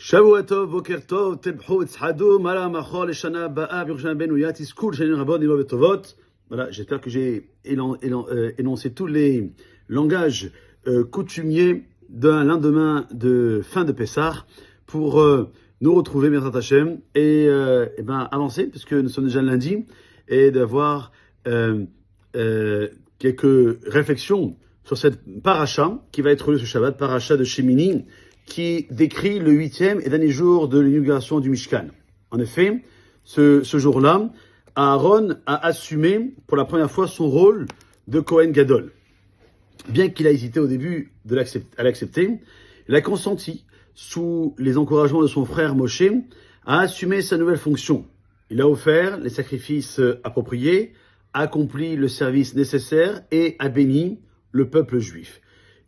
שבוע טוב, בוקר טוב, תבחו, תצחדו, מרה מחול, לשנה הבאה, בירושלים בנו יתזכו, לשנים רבות, נלמוד בטובות. Voilà, j'espère que j'ai énoncé tous les langages coutumiers d'un lendemain de fin de Pessah pour nous retrouver, Bezrat Hashem, et avancer, puisque nous sommes déjà lundi, et d'avoir quelques réflexions sur cette paracha qui va être lue ce Shabbat, paracha de Shemini, qui décrit le 8e et dernier jour de l'inauguration du Mishkan. En effet, ce jour-là, Aaron a assumé pour la première fois son rôle de Kohen Gadol. Bien qu'il a hésité au début à l'accepter, il a consenti, sous les encouragements de son frère Moshe, à assumer sa nouvelle fonction. Il a offert les sacrifices appropriés, a accompli le service nécessaire et a béni le peuple juif.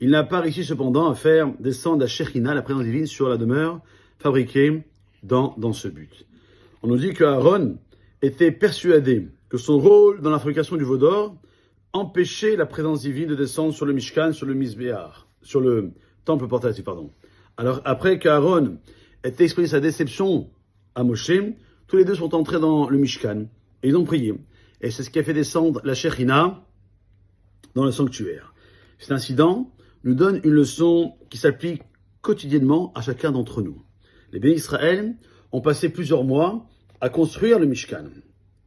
Il n'a pas réussi cependant à faire descendre la Shekhinah, la présence divine, sur la demeure fabriquée dans ce but. On nous dit qu'Aaron était persuadé que son rôle dans la fabrication du veau d'or empêchait la présence divine de descendre sur le Mishkan, sur le Mizbeach, sur le temple portatif, Alors, après qu'Aaron ait exprimé sa déception à Moshe, tous les deux sont entrés dans le Mishkan et ils ont prié. Et c'est ce qui a fait descendre la Shekhinah dans le sanctuaire. Cet incident nous donne une leçon qui s'applique quotidiennement à chacun d'entre nous. Les bénis d'Israël ont passé plusieurs mois à construire le Mishkan,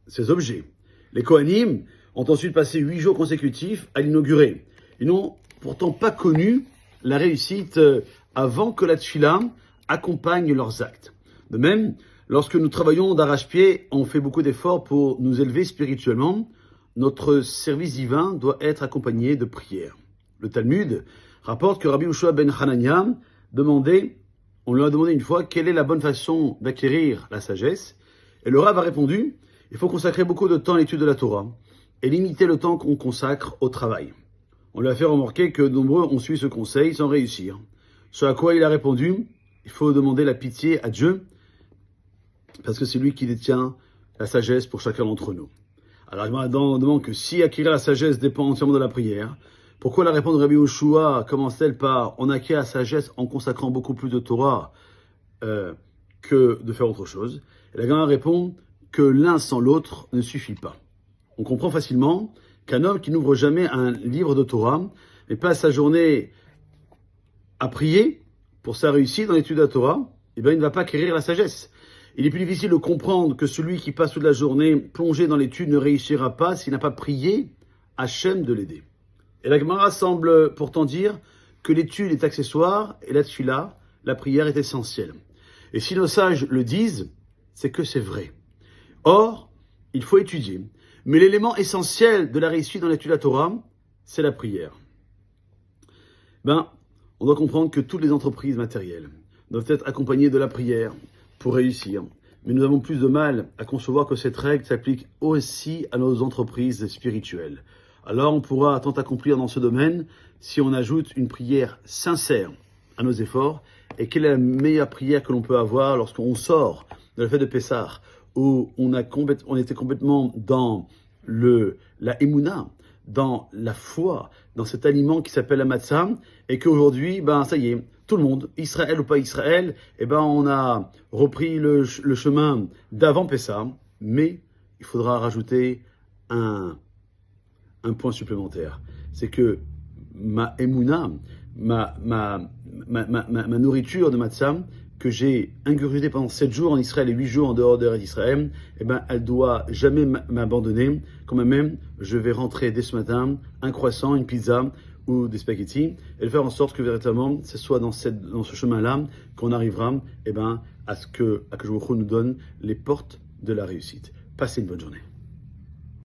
ses objets. Les Kohanim ont ensuite passé 8 jours consécutifs à l'inaugurer. Ils n'ont pourtant pas connu la réussite avant que la tfila accompagne leurs actes. De même, lorsque nous travaillons d'arrache-pied, on fait beaucoup d'efforts pour nous élever spirituellement. Notre service divin doit être accompagné de prières. Le Talmud rapporte que Rabbi Yehoshua ben Hanania on lui a demandé une fois quelle est la bonne façon d'acquérir la sagesse. Et le Rav a répondu, il faut consacrer beaucoup de temps à l'étude de la Torah et limiter le temps qu'on consacre au travail. On lui a fait remarquer que nombreux ont suivi ce conseil sans réussir. Ce à quoi il a répondu, il faut demander la pitié à Dieu parce que c'est lui qui détient la sagesse pour chacun d'entre nous. Alors je me demande que si acquérir la sagesse dépend entièrement de la prière, pourquoi la réponse de Rabbi Yehoshua commence-t-elle par « on acquiert la sagesse en consacrant beaucoup plus de Torah que de faire autre chose ?» Et la Gemara répond que l'un sans l'autre ne suffit pas. On comprend facilement qu'un homme qui n'ouvre jamais un livre de Torah et passe sa journée à prier pour sa réussite dans l'étude de la Torah, il ne va pas acquérir la sagesse. Il est plus difficile de comprendre que celui qui passe toute la journée plongé dans l'étude ne réussira pas s'il n'a pas prié Hachem de l'aider. Et la Gemara semble pourtant dire que l'étude est accessoire et la tfila, la prière, est essentielle. Et si nos sages le disent, c'est que c'est vrai. Or, il faut étudier. Mais l'élément essentiel de la réussite dans l'étude de la Torah, c'est la prière. On doit comprendre que toutes les entreprises matérielles doivent être accompagnées de la prière pour réussir. Mais nous avons plus de mal à concevoir que cette règle s'applique aussi à nos entreprises spirituelles. Alors on pourra tant accomplir dans ce domaine si on ajoute une prière sincère à nos efforts. Et quelle est la meilleure prière que l'on peut avoir lorsqu'on sort de la fête de Pessah, où on était complètement dans la émouna, dans la foi, dans cet aliment qui s'appelle la matzah, et qu'aujourd'hui, ça y est, tout le monde, Israël ou pas Israël, on a repris le chemin d'avant Pessah, mais il faudra rajouter un point supplémentaire. C'est que ma émouna, ma nourriture de matzah, que j'ai ingurgitée pendant 7 jours en Israël et 8 jours en dehors d'Israël, elle doit jamais m'abandonner. Quand même, je vais rentrer dès ce matin un croissant, une pizza ou des spaghettis et faire en sorte que véritablement, ce soit dans ce chemin-là qu'on arrivera à ce que Akadosh Baruch Hu nous donne les portes de la réussite. Passez une bonne journée.